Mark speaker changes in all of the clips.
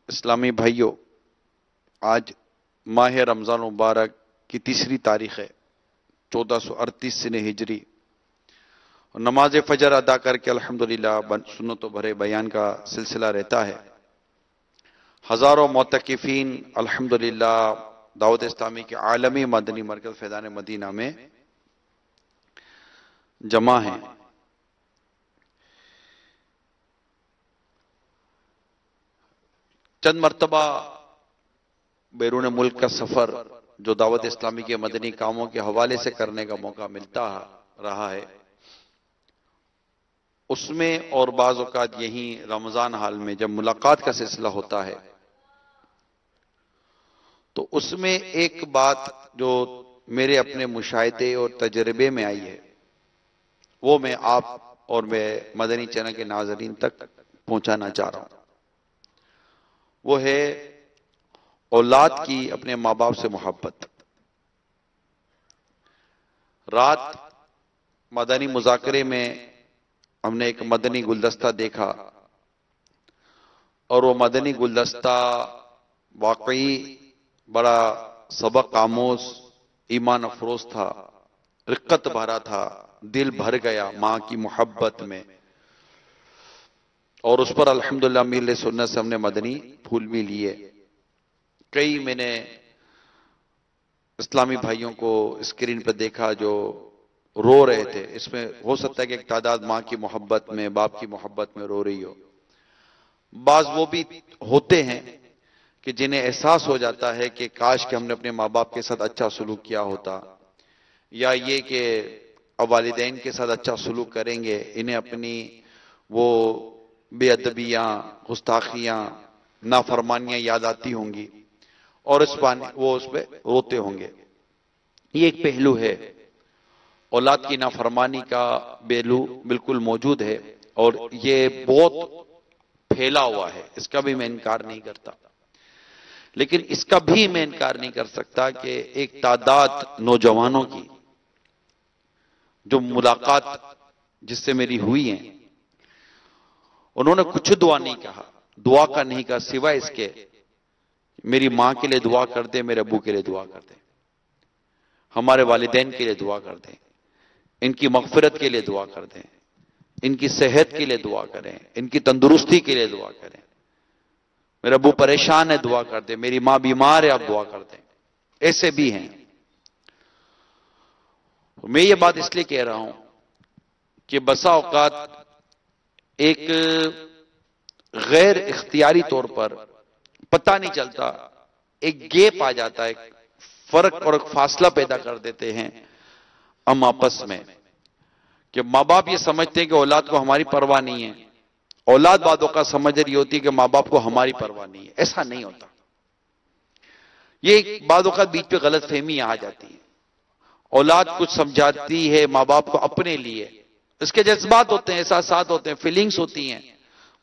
Speaker 1: اسلامی بھائیوں، آج ماہ رمضان مبارک کی تیسری تاریخ ہے، 1438 سن ہجری۔ نماز فجر ادا کر کے الحمدللہ سنتوں بھرے بیان کا سلسلہ رہتا ہے۔ ہزاروں معتکفین الحمدللہ دعوت اسلامی کے عالمی مدنی مرکز فیضان مدینہ میں جمع ہیں۔ چند مرتبہ بیرون ملک کا سفر جو دعوت اسلامی کے مدنی کاموں کے حوالے سے کرنے کا موقع ملتا رہا ہے، اس میں اور بعض اوقات یہیں رمضان حال میں جب ملاقات کا سلسلہ ہوتا ہے تو اس میں ایک بات جو میرے اپنے مشاہدے اور تجربے میں آئی ہے وہ میں آپ اور میں مدنی چینل کے ناظرین تک پہنچانا چاہ رہا ہوں۔ وہ ہے اولاد کی اپنے ماں باپ سے محبت۔ رات مدنی مذاکرے میں ہم نے ایک مدنی گلدستہ دیکھا اور وہ مدنی گلدستہ واقعی بڑا سبق آموز، ایمان افروز تھا، رقت بھرا تھا، دل بھر گیا ماں کی محبت میں، اور اس پر الحمدللہ میل سنت سے ہم نے مدنی پھول بھی لیے۔ کئی میں نے اسلامی بھائیوں کو اسکرین پہ دیکھا جو رو رہے تھے۔ اس میں ہو سکتا ہے کہ ایک تعداد ماں کی محبت میں، باپ کی محبت میں رو رہی ہو۔ بعض وہ بھی ہوتے ہیں کہ جنہیں احساس ہو جاتا ہے کہ کاش کہ ہم نے اپنے ماں باپ کے ساتھ اچھا سلوک کیا ہوتا، یا یہ کہ اب والدین کے ساتھ اچھا سلوک کریں گے، انہیں اپنی وہ بے ادبیاں، گستاخیاں، نافرمانیاں یاد آتی ہوں گی اور وہ اس پہ روتے ہوں گے۔ یہ ایک پہلو ہے، اولاد کی نافرمانی کا پہلو بالکل موجود ہے اور یہ بہت پھیلا ہوا ہے، اس کا بھی میں انکار نہیں کرتا، لیکن اس کا بھی میں انکار نہیں کر سکتا کہ ایک تعداد نوجوانوں کی جو ملاقات جس سے میری ہوئی ہیں، انہوں نے کچھ دعا نہیں کہا، دعا کا نہیں کہا سوائے اس کے میری ماں کے لیے دعا کر دیں، میرے ابو کے لیے دعا کر دیں، ہمارے والدین کے لیے دعا کر دیں، ان کی مغفرت کے لیے دعا کر دیں، ان کی صحت کے لیے دعا کریں، ان کی تندرستی کے لیے دعا کریں، میرا ابو پریشان ہے دعا کر دیں، میری ماں بیمار ہے آپ دعا کر دیں۔ ایسے بھی ہیں۔ میں یہ بات اس لیے کہہ رہا ہوں کہ بسا اوقات ایک غیر اختیاری طور پر پتہ نہیں چلتا، ایک گیپ آ جاتا ہے، فرق اور ایک فاصلہ پیدا کر دیتے ہیں ہم آپس میں، کہ ماں باپ یہ سمجھتے ہیں کہ اولاد کو ہماری پرواہ نہیں ہے، اولاد بعدوں کا سمجھ رہی ہوتی ہے کہ ماں باپ کو ہماری پرواہ نہیں ہے۔ ایسا نہیں ہوتا، یہ بعدوں کا بیچ پہ غلط فہمی آ جاتی ہے۔ اولاد کچھ سمجھاتی ہے ماں باپ کو اپنے لیے، اس کے جذبات ہوتے ہیں، احساسات ہوتے ہیں، فیلنگز ہوتی ہیں،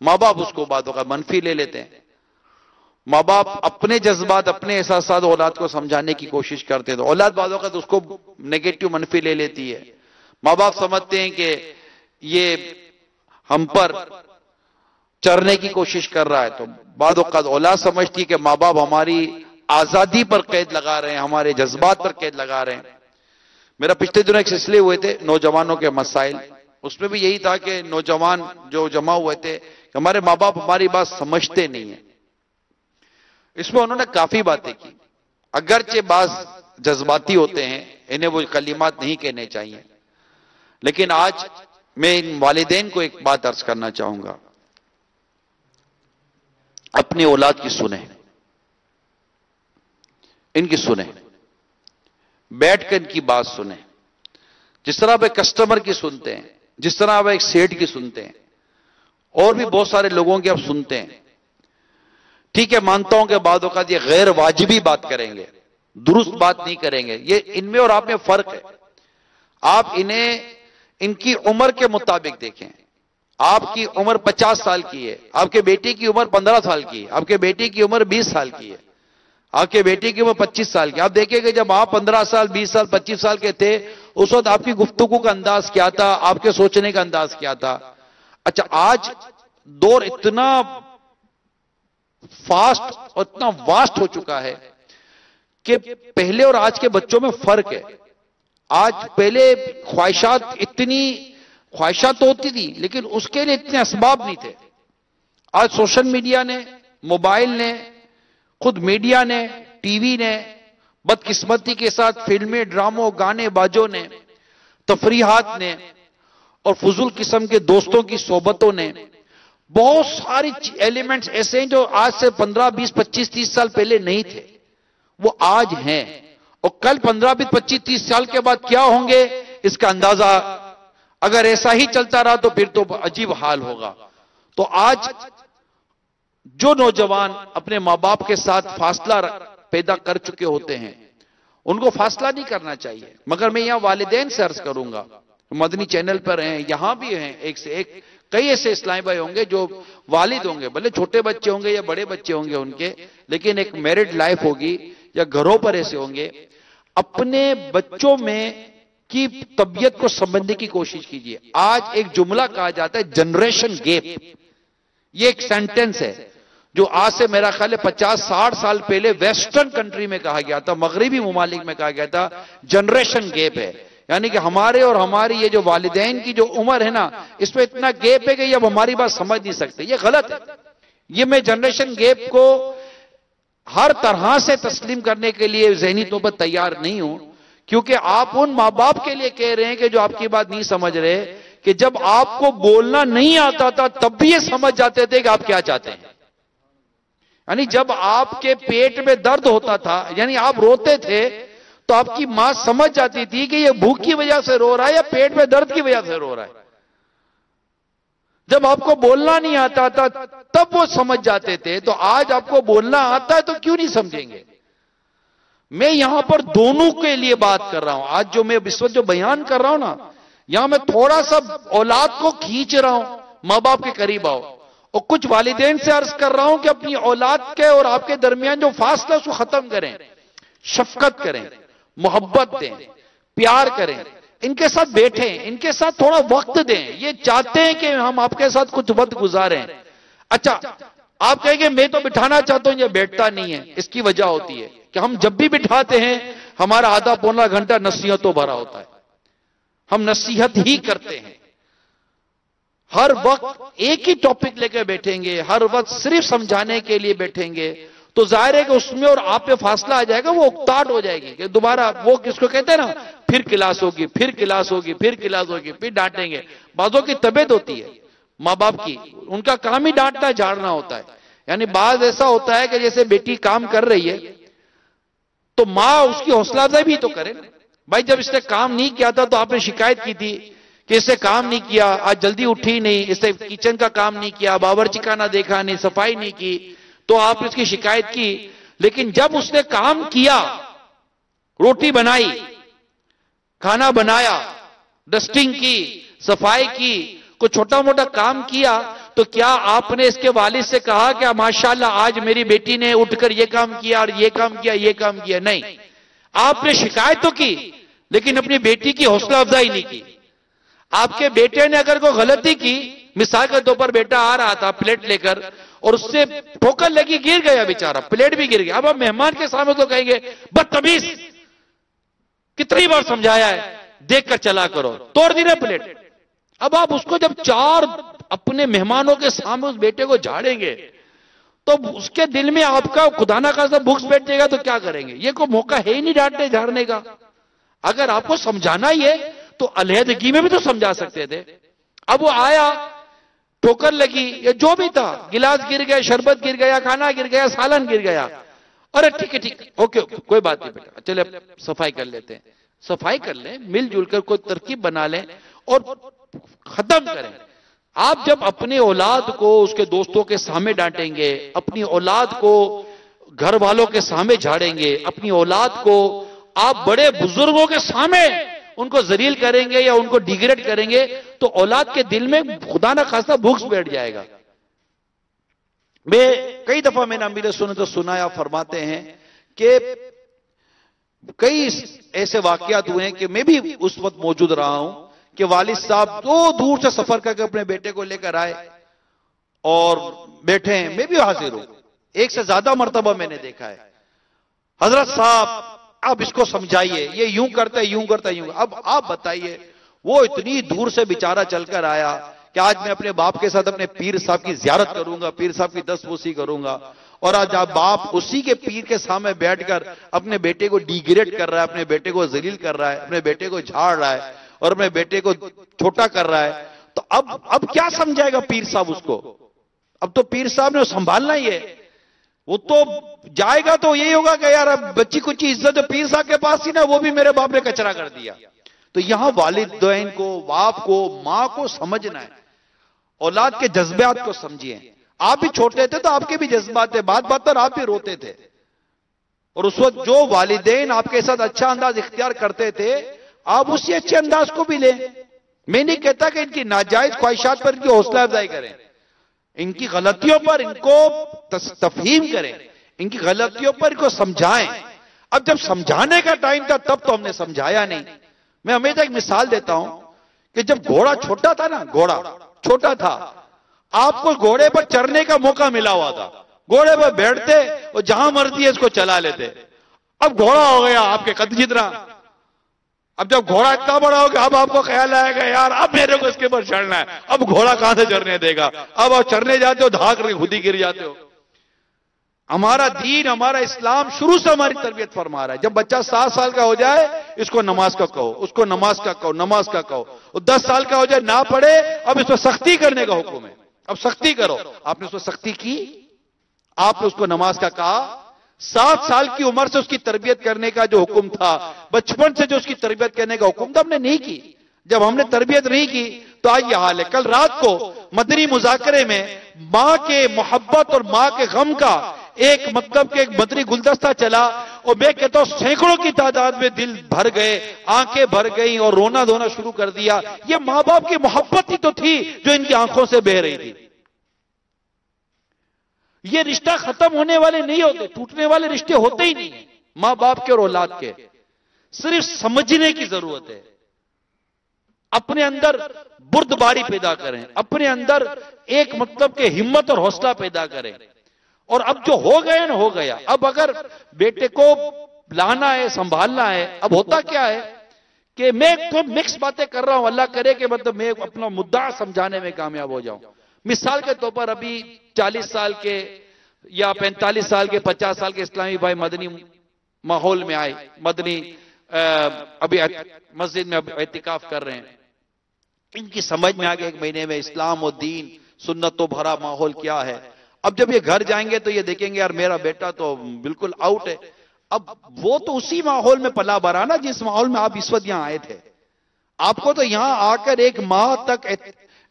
Speaker 1: ماں باپ اس کو بعدوں کا منفی لے لیتے ہیں۔ ماں باپ اپنے جذبات، اپنے احساسات اولاد کو سمجھانے کی کوشش کرتے ہیں تو اولاد بعدوں کا اس کو نیگیٹو منفی لے لیتی ہے۔ ماں باپ سمجھتے ہیں کہ یہ ہم پر چرنے کی کوشش کر رہا ہے تو بعد اوقات اولاد سمجھتی ہے کہ ماں باپ ہماری آزادی پر قید لگا رہے ہیں، ہمارے جذبات پر قید لگا رہے ہیں۔ میرا پچھلے دنوں ایک سلسلے ہوئے تھے نوجوانوں کے مسائل، اس میں بھی یہی تھا کہ نوجوان جو جمع ہوئے تھے کہ ہمارے ماں باپ ہماری بات سمجھتے نہیں ہیں۔ اس میں انہوں نے کافی باتیں کی، اگرچہ بعض جذباتی ہوتے ہیں، انہیں وہ کلمات نہیں کہنے چاہیے، لیکن آج میں ان والدین کو ایک بات عرض کرنا چاہوں گا، اپنی اولاد کی سنیں، ان کی سنیں، بیٹھ کر ان کی بات سنیں، جس طرح آپ ایک کسٹمر کی سنتے ہیں، جس طرح آپ ایک سیٹ کی سنتے ہیں، اور بھی بہت سارے لوگوں کی آپ سنتے ہیں۔ ٹھیک ہے، مانتا ہوں کہ بعض اوقات یہ غیر واجبی بات کریں گے، درست بات نہیں کریں گے، یہ ان میں اور آپ میں فرق ہے۔ آپ انہیں ان کی عمر کے مطابق دیکھیں۔ آپ کی عمر 50 سال کی ہے، آپ کے بیٹی کی عمر 15 سال کی ہے، آپ کے بیٹی کی عمر 20 سال کی ہے، آپ کے بیٹی کی عمر 25 سال کی۔ آپ دیکھیں کہ جب آپ 15 سال، 20 سال، 25 سال کے تھے، اس وقت آپ کی گفتگو کا انداز کیا تھا، آپ کے سوچنے کا انداز کیا تھا۔ اچھا، آج دور اتنا فاسٹ اور اتنا واسٹ ہو چکا ہے کہ پہلے اور آج کے بچوں میں فرق ہے. آج پہلے خواہشات تو ہوتی تھی لیکن اس کے لیے اتنے اسباب نہیں تھے. آج سوشل میڈیا نے، موبائل نے، خود میڈیا نے، ٹی وی نے، بدقسمتی کے ساتھ فلمیں، ڈراموں، گانے بازوں نے، تفریحات نے اور فضول قسم کے دوستوں کی صحبتوں نے بہت ساری ایلیمنٹس ایسے ہیں جو آج سے 15 20 25 30 سال پہلے نہیں تھے، وہ آج ہیں. اور کل 15 20 25 30 سال کے بعد کیا ہوں گے اس کا اندازہ اگر ایسا ہی چلتا رہا تو پھر تو عجیب حال ہوگا. تو آج جو نوجوان اپنے ماں باپ کے ساتھ فاصلہ پیدا کر چکے ہوتے ہیں ان کو فاصلہ نہیں کرنا چاہیے. مگر میں یہاں والدین سے عرض کروں گا، مدنی چینل پر ہیں، یہاں بھی ہیں، ایک سے ایک کئی ایسے اسلامی بھائی ہوں گے جو والد ہوں گے، بھلے چھوٹے بچے ہوں گے یا بڑے بچے ہوں گے ان کے، لیکن ایک میرڈ لائف ہوگی یا گھروں پر ایسے ہوں گے. اپنے بچوں میں کی طبیعت کو سمجھنے کی کوشش کیجیے. آج ایک جملہ کہا جاتا ہے جنریشن گیپ، یہ ایک سینٹنس ہے جو آج سے میرا خیال ہے 50-60 سال پہلے ویسٹرن کنٹری میں کہا گیا تھا، مغربی ممالک میں کہا گیا تھا. جنریشن گیپ ہے، یعنی کہ ہمارے اور ہماری یہ جو والدین کی جو عمر ہے نا، اس میں اتنا گیپ ہے کہ یہ اب ہماری بات سمجھ نہیں سکتے. یہ غلط ہے. یہ میں جنریشن گیپ کو ہر طرح سے تسلیم کرنے کے لیے ذہنی طور پر تیار نہیں ہوں، کیونکہ آپ ان ماں باپ کے لیے کہہ رہے ہیں کہ جو آپ کی بات نہیں سمجھ رہے کہ جب آپ کو بولنا نہیں آتا تھا تب بھی یہ سمجھ جاتے تھے کہ آپ کیا چاہتے ہیں. یعنی جب آپ کے پیٹ میں درد ہوتا تھا، یعنی آپ روتے تھے تو آپ کی ماں سمجھ جاتی تھی کہ یہ بھوک کی وجہ سے رو رہا ہے یا پیٹ میں درد کی وجہ سے رو رہا ہے. جب آپ کو بولنا نہیں آتا تھا تب وہ سمجھ جاتے تھے. تو آج آپ کو بولنا آتا ہے تو کیوں نہیں سمجھیں گے؟ میں یہاں پر دونوں کے لیے بات کر رہا ہوں. آج جو میں اس وقت جو بیان کر رہا ہوں نا، یہاں میں تھوڑا سا اولاد کو کھینچ رہا ہوں، ماں باپ کے قریب آؤ. اور کچھ والدین سے عرض کر رہا ہوں کہ اپنی اولاد کے اور آپ کے درمیان جو فاصلہ اس کو ختم کریں، شفقت کریں، محبت دیں، پیار کریں، ان کے ساتھ بیٹھیں، ان کے ساتھ تھوڑا وقت دیں. یہ چاہتے ہیں کہ ہم آپ کے ساتھ کچھ وقت گزاریں. اچھا آپ کہیں گے میں تو بٹھانا چاہتا ہوں، یہ بیٹھتا نہیں ہے. اس کی وجہ ہوتی ہے کہ ہم جب بھی بٹھاتے ہیں ہمارا آدھا پونا گھنٹہ نصیحتوں بھرا ہوتا ہے. ہم نصیحت ہی کرتے ہیں، ہر وقت ایک ہی ٹاپک لے کے بیٹھیں گے، ہر وقت صرف سمجھانے کے لیے بیٹھیں گے تو ظاہر ہے کہ اس میں اور آپ پہ فاصلہ آ جائے گا، وہ اکتاٹ ہو جائے گی کہ دوبارہ وہ کس کو کہتے ہیں نا، پھر کلاس ہوگی، پھر کلاس ہوگی، پھر کلاس ہوگی، پھر ڈانٹیں گے. بعضوں کی طبیعت ہوتی ہے ماں باپ کی، ان کا کام ہی ڈانٹنا جھاڑنا ہوتا ہے. یعنی بعض ایسا ہوتا ہے کہ جیسے بیٹی کام کر رہی ہے تو ماں اس کی حوصلہ افزائی بھی تو کرے. بھائی جب اس نے کام نہیں کیا تھا تو آپ نے شکایت کی تھی کہ اس سے کام نہیں کیا، آج جلدی اٹھی نہیں، اس نے کچن کا کام نہیں کیا، باورچی خانہ دیکھا نہیں، صفائی نہیں کی، تو آپ اس کی شکایت کی. لیکن جب اس نے کام کیا، روٹی بنائی، کھانا بنایا، ڈسٹنگ کی، صفائی کی، کوئی چھوٹا موٹا کام کیا، تو کیا آپ نے اس کے والد سے کہا کہ ماشاءاللہ آج میری بیٹی نے اٹھ کر یہ کام کیا اور یہ کام کیا، یہ کام کیا؟ نہیں. آپ نے شکایت تو کی لیکن اپنی بیٹی کی حوصلہ افزائی نہیں کی. آپ کے بیٹے نے اگر کوئی غلطی کی، مثال کے طور پر بیٹا آ رہا تھا پلیٹ لے کر اور اس سے ٹھوکر لگی، گر گیا بیچارہ، پلیٹ بھی گر گیا. اب مہمان کے سامنے تو کہیں گے بدتمیز، کتنی بار سمجھایا ہے، دیکھ کر چلا کرو، توڑ دی رہے پلیٹ. اب آپ اس کو جب 4 اپنے مہمانوں کے سامنے اس بیٹے کو جھاڑیں گے تو اس کے دل میں آپ کا خدا نہ خواستہ بھوک بیٹھ جائے گا تو کیا کریں گے؟ یہ کوئی موقع ہے ہی نہیں ڈانٹنے جھاڑنے کا. اگر آپ کو سمجھانا ہی ہے تو علیحدگی میں بھی تو سمجھا سکتے تھے. اب وہ آیا، ٹھوکر لگی یا جو بھی تھا، گلاس گر گیا، شربت گر گیا، کھانا گر گیا، سالن گر گیا، ارے ٹھیک ہے ٹھیک ہے، اوکے کوئی بات نہیں بیٹا، چلے صفائی کر لیتے ہیں. صفائی کر لیں، مل جل کر کوئی ترکیب بنا لیں اور ختم کریں. آپ جب اپنے اولاد کو اس کے دوستوں کے سامنے ڈانٹیں گے، اپنی اولاد کو گھر والوں کے سامنے جھاڑیں گے، اپنی اولاد کو آپ بڑے بزرگوں کے سامنے ان کو ذلیل کریں گے یا ان کو ڈیگریڈ کریں گے تو اولاد کے دل میں خدا نہ خواستہ بھوک بیٹھ جائے گا. میں کئی دفعہ میں نے امیر سنت سنایا فرماتے ہیں کہ کئی ایسے واقعات ہوئے ہیں کہ میں بھی اس وقت موجود رہا ہوں کہ والد صاحب دور سے سفر کر کے اپنے بیٹے کو لے کر آئے اور بیٹھے ہیں، میں بھی حاضر ہوں. ایک سے زیادہ مرتبہ میں نے دیکھا ہے. حضرت صاحب اب اس کو سمجھائیے, یہ یوں کرتا ہے یوں کرتا ہے یوں. اب آپ بتائیے, وہ اتنی دور سے بیچارہ چل کر آیا کہ آج میں اپنے باپ کے ساتھ اپنے پیر صاحب کی زیارت کروں گا, پیر صاحب کی دستبوسی کروں گا, اور آج آپ باپ اسی کے پیر کے سامنے بیٹھ کر اپنے بیٹے کو ڈیگریڈ کر رہا ہے, اپنے بیٹے کو ذلیل کر رہا ہے, اپنے بیٹے کو جھاڑ رہا ہے اور اپنے بیٹے کو چھوٹا کر رہا ہے. تو اب کیا سمجھائے گا پیر صاحب اس کو؟ اب تو پیر صاحب نے سنبھالنا ہی ہے. وہ تو جائے گا تو یہی ہوگا کہ یار اب بچی کچھ عزت جو پیر صاحب کے پاس تھی نا, وہ بھی میرے باپ نے کچرا کر دیا. تو یہاں والدین کو, باپ کو, ماں کو سمجھنا ہے, اولاد کے جذبات کو سمجھیے. آپ بھی چھوٹے تھے تو آپ کے بھی جذبات تھے, بات بات پر آپ بھی روتے تھے, اور اس وقت جو والدین آپ کے ساتھ اچھا انداز اختیار کرتے تھے آپ اسی اچھے انداز کو بھی لیں. میں نہیں کہتا کہ ان کی ناجائز خواہشات پر ان کی حوصلہ افزائی کریں, ان کی غلطیوں پر ان کو تفہیم کریں, ان کی غلطیوں پر ان کو سمجھائیں. اب جب سمجھانے کا ٹائم تھا تب تو ہم نے سمجھایا نہیں. میں ہمیشہ ایک مثال دیتا ہوں کہ جب گھوڑا چھوٹا تھا نا, گھوڑا چھوٹا تھا, آپ کو گھوڑے پر چڑھنے کا موقع ملا ہوا تھا, گھوڑے پر بیٹھتے اور جہاں مرضی ہے اس کو چلا لیتے. اب گھوڑا ہو گیا آپ کے قد جتنا. اب جب گھوڑا اتنا بڑا ہوگا اب آپ کو خیال آئے گا یار اب میرے کو اس کے اوپر چڑھنا ہے, اب گھوڑا کہاں سے چڑھنے دے گا, اب آپ چڑھنے جاتے ہو دھاک کر خود ہی گر جاتے ہو. ہمارا دین, ہمارا اسلام شروع سے ہماری تربیت فرما رہا ہے. جب بچہ 7 سال کا ہو جائے اس کو نماز کا کہو, اس کو نماز کا کہو, نماز کا کہو. اور 10 سال کا ہو جائے نہ پڑھے, اب اس پر سختی کرنے کا حکم ہے, اب سختی کرو. آپ نے اس پر سختی کی, آپ نے اس کو نماز کا کہا. 7 سال کی عمر سے اس کی تربیت کرنے کا جو حکم تھا, بچپن سے جو اس کی تربیت کرنے کا حکم تھا, ہم نے نہیں کی. جب ہم نے تربیت نہیں کی تو آج یہ حال ہے. کل رات کو مدنی مذاکرے میں ماں کے محبت اور ماں کے غم کا ایک مطلب کہ ایک مدنی گلدستہ چلا, اور میں کہتا ہوں سینکڑوں کی تعداد میں دل بھر گئے, آنکھیں بھر گئیں اور رونا دھونا شروع کر دیا. یہ ماں باپ کی محبت ہی تو تھی جو ان کی آنکھوں سے بہہ رہی تھی. یہ رشتہ ختم ہونے والے نہیں ہوتے, ٹوٹنے والے رشتے ہوتے ہی نہیں ہیں ماں باپ کے اور اولاد کے. صرف سمجھنے کی ضرورت ہے. اپنے اندر بردباری پیدا کریں, اپنے اندر ایک مطلب کہ ہمت اور حوصلہ پیدا کریں. اور اب جو ہو گیا نا ہو گیا. اب اگر بیٹے کو لانا ہے, سنبھالنا ہے, اب ہوتا کیا ہے کہ میں تو مکس باتیں کر رہا ہوں, اللہ کرے کہ مطلب میں اپنا مدعا سمجھانے میں کامیاب ہو جاؤں. مثال کے طور پر ابھی 40 سال کے یا 45 سال کے 50 سال کے اسلامی بھائی مدنی ماحول میں آئے, مدنی ابھی مسجد میں اعتکاف کر رہے ہیں. ان کی سمجھ میں آگے 1 مہینے میں اسلام و دین سنت و بھرا ماحول کیا ہے. اب جب یہ گھر جائیں گے تو یہ دیکھیں گے یار میرا بیٹا تو بالکل آؤٹ ہے. اب وہ تو اسی ماحول میں پلا بڑھا نا جس ماحول میں آپ اس وقت یہاں آئے تھے. آپ کو تو یہاں آ کر 1 ماہ تک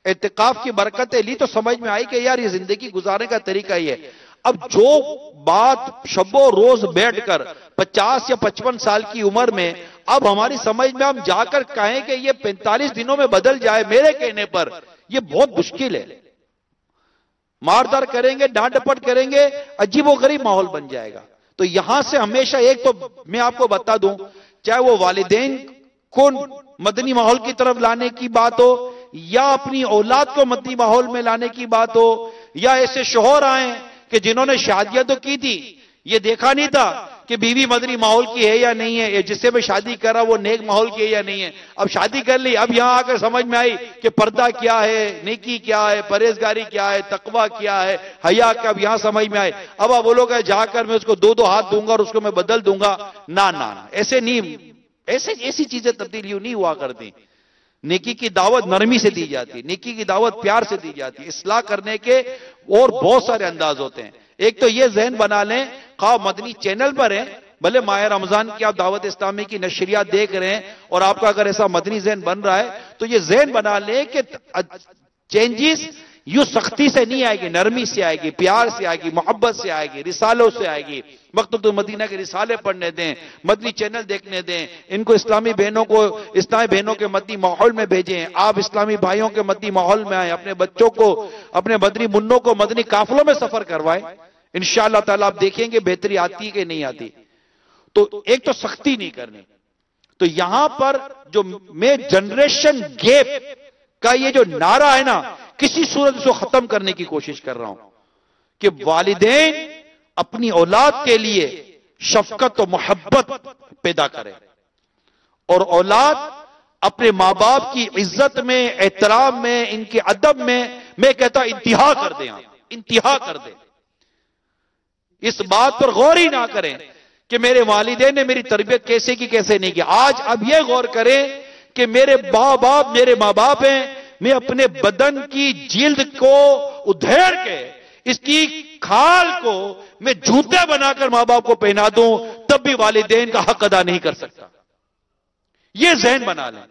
Speaker 1: اعتکاف کی برکتیں لی تو سمجھ میں آئی کہ یار یہ زندگی گزارنے کا طریقہ ہی ہے. اب جو بات شب و روز بیٹھ کر 50 یا 55 سال کی عمر میں اب ہماری سمجھ میں ہم جا کر کہیں کہ یہ 45 دنوں میں بدل جائے میرے کہنے پر, یہ بہت مشکل ہے. ماردار کریں گے, ڈانٹ ڈپٹ کریں گے, عجیب و غریب ماحول بن جائے گا. تو یہاں سے ہمیشہ ایک تو میں آپ کو بتا دوں, چاہے وہ والدین کو مدنی ماحول کی طرف لانے کی بات ہو یا اپنی اولاد کو مدنی ماحول میں لانے کی بات ہو, یا ایسے شوہر آئیں کہ جنہوں نے شادیاں تو کی تھی, یہ دیکھا نہیں تھا کہ بیوی مدنی ماحول کی ہے یا نہیں ہے, جس سے میں شادی کر رہا وہ نیک ماحول کی ہے یا نہیں ہے. اب شادی کر لی, اب یہاں آ کر سمجھ میں آئی کہ پردہ کیا ہے, نیکی کیا ہے, پرہیزگاری کیا ہے, تقوی کیا ہے, حیا کیا, اب یہاں سمجھ میں آئے. اب آپ بولو کہ جا کر میں اس کو 2 ہاتھ دوں گا اور اس کو میں بدل دوں گا, نہ ایسے نہیں, ایسی چیزیں تبدیل یوں نہیں ہوا کرتی. نیکی کی دعوت نرمی سے دی جاتی, نیکی کی دعوت پیار سے دی جاتی. اصلاح کرنے کے اور بہت سارے انداز ہوتے ہیں. ایک تو یہ ذہن بنا لیں, خواہ مدنی چینل پر ہیں, بھلے ماہ رمضان کی آپ دعوت اسلامی کی نشریات دیکھ رہے ہیں اور آپ کا اگر ایسا مدنی ذہن بن رہا ہے تو یہ ذہن بنا لیں کہ چینجز یوں سختی سے نہیں آئے گی, نرمی سے آئے گی, پیار سے آئے گی, محبت سے آئے گی, رسالوں سے آئے گی. مکتوب المدینہ کے رسالے پڑھنے دیں, مدنی چینل دیکھنے دیں, ان کو اسلامی بہنوں کے مدنی ماحول میں بھیجیں. آپ اسلامی بھائیوں کے مدنی ماحول میں آئیں, اپنے بچوں کو, اپنے مدنی منوں کو مدنی قافلوں میں سفر کروائیں. انشاءاللہ تعالیٰ آپ دیکھیں گے بہتری آتی کہ نہیں آتی. تو ایک تو سختی نہیں کرنی. تو یہاں پر جو میں جنریشن گیپ کا یہ جو نعرہ ہے نا, کسی صورت اس کو ختم کرنے کی کوشش کر رہا ہوں کہ والدین اپنی اولاد کے لیے شفقت و محبت پیدا کرے، اور اولاد اپنے ماں باپ کی عزت میں، احترام میں، ان کے ادب میں کہتا انتہا کر دیں، انتہا کر دیں۔ اس بات پر غور ہی نہ کریں کہ میرے والدین نے میری تربیت کیسے کی کیسے نہیں کی۔ آج اب یہ غور کریں کہ میرے ماں باپ ہیں، میں اپنے بدن کی جلد کو ادھیڑ کے اس کی کھال کو میں جوتے بنا کر ماں باپ کو پہنا دوں، تب بھی والدین کا حق ادا نہیں کر سکتا۔ یہ ذہن بنا لیں۔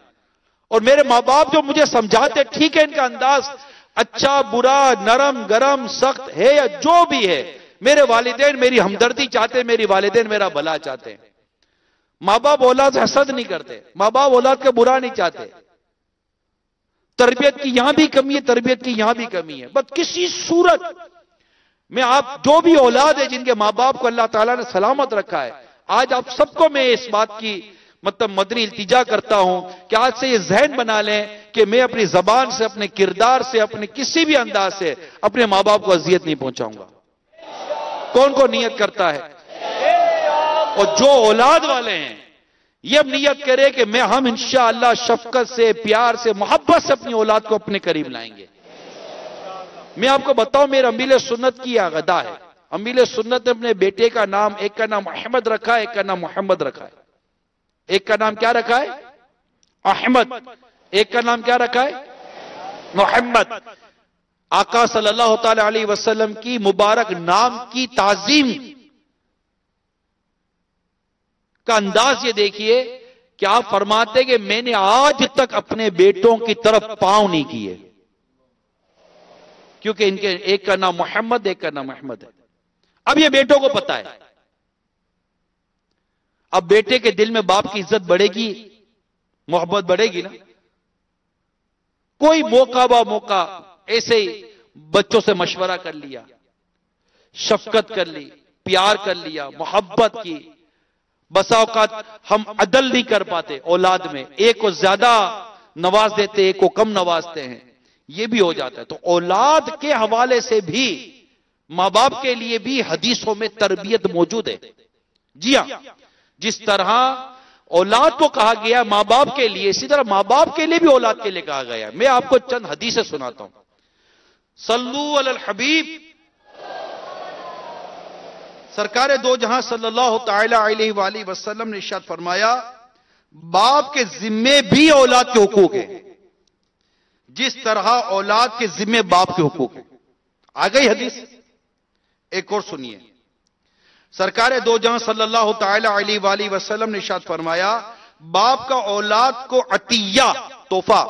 Speaker 1: اور میرے ماں باپ جو مجھے سمجھاتے، ٹھیک ہے ان کا انداز اچھا برا نرم گرم سخت ہے یا جو بھی ہے، میرے والدین میری ہمدردی چاہتے، میری والدین میرا بھلا چاہتے ہیں۔ ماں باپ اولاد سے حسد نہیں کرتے، ماں باپ اولاد کا برا نہیں چاہتے۔ تربیت کی یہاں بھی کمی ہے، تربیت کی یہاں بھی کمی ہے، بس کسی صورت میں آپ جو بھی اولاد ہے جن کے ماں باپ کو اللہ تعالیٰ نے سلامت رکھا ہے، آج آپ سب کو میں اس بات کی مدنی التجا کرتا ہوں کہ آج سے یہ ذہن بنا لیں کہ میں اپنی زبان سے، اپنے کردار سے، اپنے کسی بھی انداز سے اپنے ماں باپ کو اذیت نہیں پہنچاؤں گا۔ کون نیت کرتا ہے؟ اور جو اولاد والے ہیں یہ اب نیت کرے کہ ہم انشاءاللہ شفقت سے، پیار سے، محبت سے اپنی اولاد کو اپنے قریب لائیں گے۔ میں آپ کو بتاؤں میرے امیر سنت کی غدا ہے۔ امیر سنت نے اپنے بیٹے کا نام، ایک کا نام احمد رکھا ہے، ایک کا نام محمد رکھا ہے۔ ایک کا نام کیا رکھا ہے؟ احمد۔ ایک کا نام کیا رکھا ہے؟ محمد۔ آقا صلی اللہ تعالی علیہ وسلم کی مبارک نام کی تعظیم کا انداز یہ دیکھیے کہ آپ فرماتے کہ میں نے آج تک اپنے بیٹوں کی طرف پاؤں نہیں کیے، کیونکہ ان کے ایک کا نام محمد، ایک کا نام احمد ہے۔ اب یہ بیٹوں کو پتا ہے، اب بیٹے کے دل میں باپ کی عزت بڑھے گی، محبت بڑھے گی نا۔ کوئی موقع با موقع ایسے ہی بچوں سے مشورہ کر لیا، شفقت کر لی، پیار کر لیا، محبت کی۔ بسا اوقات ہم عدل نہیں کر پاتے اولاد میں، ایک کو زیادہ نواز دیتے، ایک کو کم نوازتے ہیں، یہ بھی ہو جاتا ہے۔ تو اولاد کے حوالے سے بھی، ماں باپ کے لیے بھی حدیثوں میں تربیت موجود ہے۔ جی ہاں، جس طرح اولاد کو کہا گیا ماں باپ کے لیے، اسی طرح ماں باپ کے لیے بھی اولاد کے لیے کہا گیا۔ میں آپ کو چند حدیثیں سناتا ہوں۔ صلو علی الحبیب، سرکار دو جہاں صلی اللہ تعالی علیہ وآلہ وسلم نے ارشاد فرمایا، باپ کے ذمے بھی اولاد کے حقوق ہیں جس طرح اولاد کے ذمے باپ کے حقوق ہیں۔ آ گئی حدیث، ایک اور سنیے۔ سرکار دو جہاں صلی اللہ تعالی علیہ وآلہ وسلم نے ارشاد فرمایا، باپ کا اولاد کو عطیہ، تحفہ،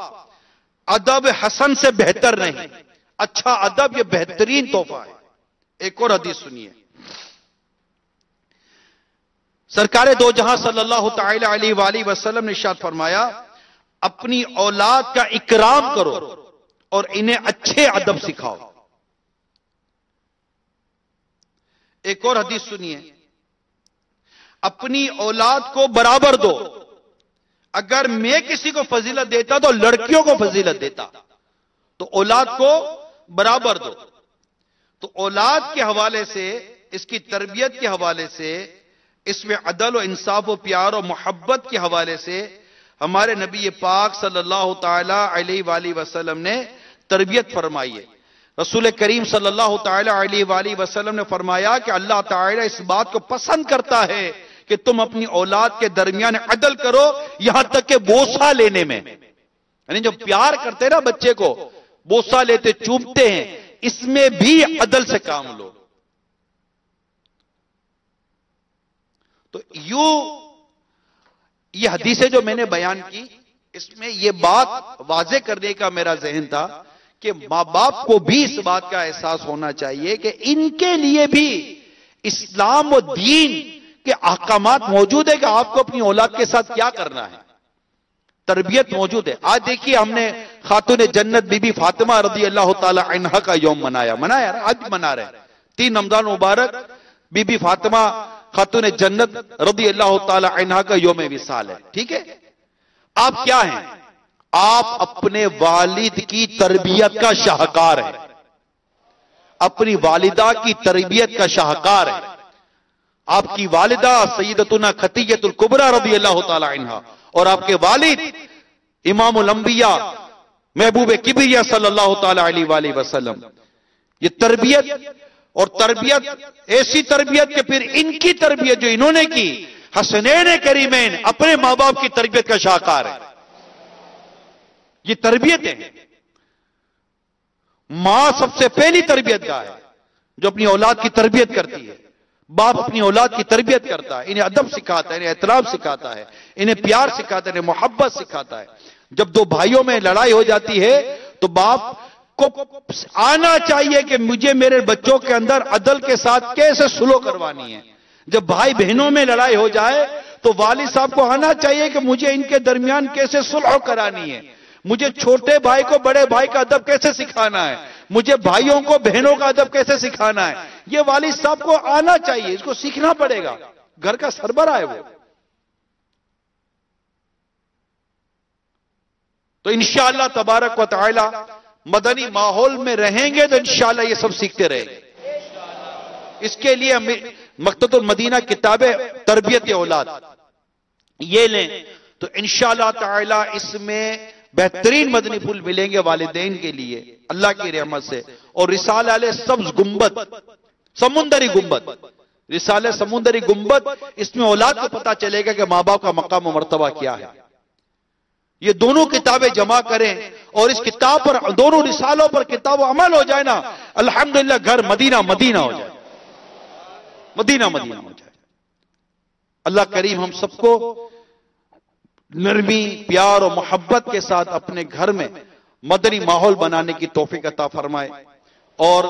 Speaker 1: ادب حسن سے بہتر نہیں۔ اچھا ادب یہ بہترین تحفہ ہے۔ ایک اور حدیث سنیے۔ سرکار دو جہاں صلی اللہ تعالی علیہ وآلہ وسلم نے ارشاد فرمایا، اپنی اولاد کا اکرام کرو اور انہیں اچھے ادب سکھاؤ۔ ایک اور حدیث سنیے، اپنی اولاد کو برابر دو۔ اگر میں کسی کو فضیلت دیتا تو لڑکیوں کو فضیلت دیتا، تو اولاد کو برابر دو۔ تو اولاد کے حوالے سے، اس کی تربیت کے حوالے سے، اس میں عدل و انصاف و پیار و محبت کے حوالے سے ہمارے نبی پاک صلی اللہ تعالی علیہ وآلہ وسلم نے تربیت فرمائی ہے۔ رسول کریم صلی اللہ تعالی علیہ وآلہ وسلم نے فرمایا کہ اللہ تعالی اس بات کو پسند کرتا ہے کہ تم اپنی اولاد کے درمیان عدل کرو، یہاں تک کہ بوسہ لینے میں، یعنی جو پیار کرتے ہیں نا بچے کو، بوسہ لیتے چومتے ہیں، اس میں بھی عدل سے کام لو۔ تو یہ حدیثیں جو میں نے بیان کی، اس میں یہ بات واضح کرنے کا میرا ذہن تھا کہ ماں باپ کو بھی اس بات کا احساس ہونا چاہیے کہ ان کے لیے بھی اسلام و دین کے احکامات موجود ہے کہ آپ کو اپنی اولاد کے ساتھ کیا کرنا ہے، تربیت موجود ہے۔ آج دیکھیے ہم نے خاتون جنت بی بی فاطمہ رضی اللہ تعالی عنہا کا یوم منایا، آج بھی منا رہے ہیں۔ 3 رمضان مبارک بی بی فاطمہ خاتون جنت رضی اللہ تعالی عنہا کا یوم وصال ہے، ٹھیک ہے۔ آپ کیا ہیں؟ آپ اپنے والد کی تربیت کا شاہکار ہیں۔ اپنی والدہ کی تربیت کا شاہکار ہے. آپ کی والدہ سیدتنا خدیجہ الکبریٰ رضی اللہ تعالی عنہا اور آپ کے والد امام الانبیاء محبوب کبریہ صلی اللہ تعالی علیہ وآلہ وسلم، یہ تربیت اور تربیت ایسی تربیت کہ پھر ان کی تربیت جو انہوں نے کی، حسنین کریمین اپنے ماں باپ کی تربیت کا شاہکار ہے. یہ تربیتیں ہیں. ماں سب سے پہلی تربیت گاہ ہے جو اپنی اولاد کی تربیت کرتی ہے. باپ اپنی اولاد کی تربیت کرتا ہے، انہیں ادب سکھاتا ہے، انہیں احترام سکھاتا ہے، انہیں پیار سکھاتا ہے، انہیں محبت سکھاتا ہے. جب دو بھائیوں میں لڑائی ہو جاتی ہے تو باپ کو آنا چاہیے کہ مجھے میرے بچوں کے اندر عدل کے ساتھ کیسے سلوک کروانی ہے. جب بھائی بہنوں میں لڑائی ہو جائے تو والد صاحب کو آنا چاہیے کہ مجھے ان کے درمیان کیسے صلح کرانی ہے، مجھے چھوٹے بھائی کو بڑے بھائی کا ادب کیسے سکھانا ہے، مجھے بھائیوں کو بہنوں کا ادب کیسے سکھانا ہے. یہ والد صاحب کو آنا چاہیے، اس کو سیکھنا پڑے گا. گھر کا سربراہ ہے وہ. تو انشاءاللہ تبارک و تعالی مدنی ماحول میں رہیں گے تو انشاءاللہ یہ سب سیکھتے رہیں گے. اس کے لیے مکتبۃ المدینہ کتاب تربیت اولاد یہ لیں تو انشاءاللہ تعالی اس میں بہترین مدنی پھول ملیں گے والدین کے لیے اللہ کی رحمت سے. اور رسالہ علیہ سبز گنبد، سمندری گنبد، رسالہ سمندری گنبد، اس میں اولاد کو پتا چلے گا کہ ماں باپ کا مقام و مرتبہ کیا ہے. یہ دونوں کتابیں جمع کریں اور اس کتاب پر، دونوں رسالوں پر کتاب و عمل ہو جائے نا، الحمدللہ گھر مدینہ مدینہ ہو جائے، مدینہ مدینہ ہو جائے. اللہ کریم ہم سب کو نرمی، پیار و محبت کے ساتھ اپنے گھر میں مدنی ماحول بنانے کی توفیق عطا فرمائے. اور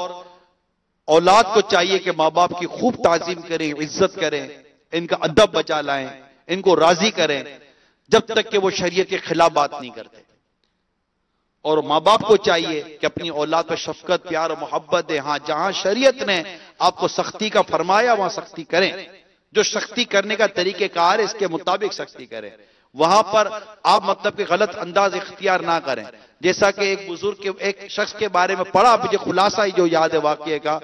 Speaker 1: اولاد کو چاہیے کہ ماں باپ کی خوب تعظیم کریں، عزت کریں، ان کا ادب بچا لائیں، ان کو راضی کریں جب تک کہ وہ شریعت کے خلاف بات نہیں کرتے. اور ماں باپ کو چاہیے کہ اپنی اولاد پر شفقت، پیار و محبت دیں. ہاں جہاں شریعت نے آپ کو سختی کا فرمایا وہاں سختی کریں. جو سختی کرنے کا طریقہ کار ہے اس کے مطابق سختی کریں. وہاں پر آپ مطلب کہ غلط انداز اختیار نہ کریں. جیسا کہ ایک بزرگ کے ایک شخص کے بارے میں پڑھا، مجھے خلاصہ ہی جو یاد ہے واقعے کا،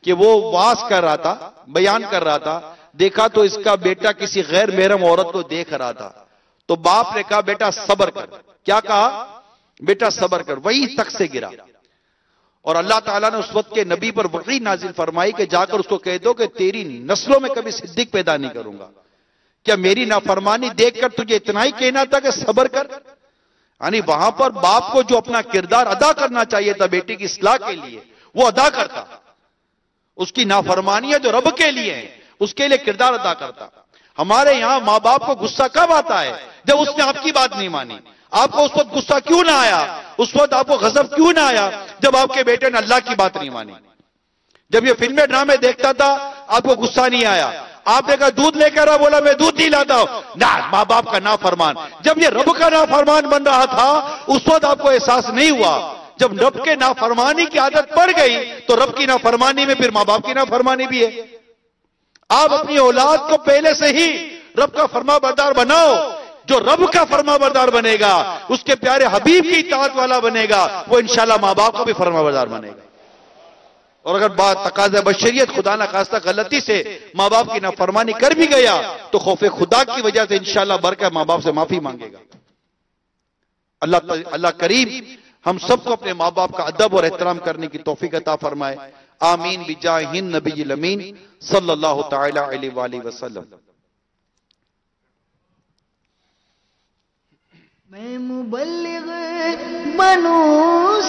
Speaker 1: کہ وہ واز کر رہا تھا، بیان کر رہا تھا، دیکھا تو اس کا بیٹا کسی غیر محرم عورت کو دیکھ رہا تھا. تو باپ نے کہا بیٹا صبر کر. کیا کہا؟ بیٹا صبر کر. وہی تک سے گرا. اور اللہ تعالیٰ نے اس وقت کے نبی پر وحی نازل فرمائی کہ جا کر اس کو کہہ دو کہ تیری نسلوں میں کبھی صدیق پیدا نہیں کروں گا. کیا میری نافرمانی دیکھ کر تجھے اتنا ہی کہنا تھا کہ صبر کر؟ یعنی وہاں پر باپ کو جو اپنا کردار ادا کرنا چاہیے تھا بیٹی کی اصلاح کے لیے وہ ادا کرتا. اس کی نافرمانیاں جو رب کے لیے ہیں اس کے لیے کردار ادا کرتا. ہمارے یہاں ماں باپ کو غصہ کب آتا ہے؟ جب اس نے آپ کی بات نہیں مانی. آپ کو اس وقت غصہ کیوں نہ آیا؟ اس وقت آپ کو غضب کیوں نہ آیا جب آپ کے بیٹے نے اللہ کی بات نہیں مانی؟ جب یہ فلمیں ڈرامے دیکھتا تھا آپ کو غصہ نہیں آیا؟ آپ نے کہا دودھ لے کر آ، بولا میں دودھ نہیں لاتا ہوں. نہ، ماں باپ کا نافرمان. جب یہ رب کا نافرمان بن رہا تھا اس وقت آپ کو احساس نہیں ہوا. جب رب کے نافرمانی کی عادت پڑ گئی تو رب کی نافرمانی میں پھر ماں باپ کی نافرمانی بھی ہے. آپ اپنی اولاد کو پہلے سے ہی رب کا فرما بردار بناؤ. جو رب کا فرما بردار بنے گا، اس کے پیارے حبیب کی اطاعت والا بنے گا، وہ انشاءاللہ ماں باپ کو بھی فرما بردار بنے گا. اور اگر بات تقاضا بشریت خدا نہ خواستہ غلطی سے ماں باپ کی نافرمانی کر بھی گیا تو خوف خدا کی وجہ سے انشاءاللہ بڑھ کر ماں باپ سے معافی مانگے گا. اللہ کریم ہم سب کو اپنے ماں باپ کا ادب اور احترام کرنے کی توفیق عطا فرمائے. آمین بجاہ النبی الامین صلی اللہ تعالی علیہ وآلہ وسلم.
Speaker 2: میں مبلغ بنوں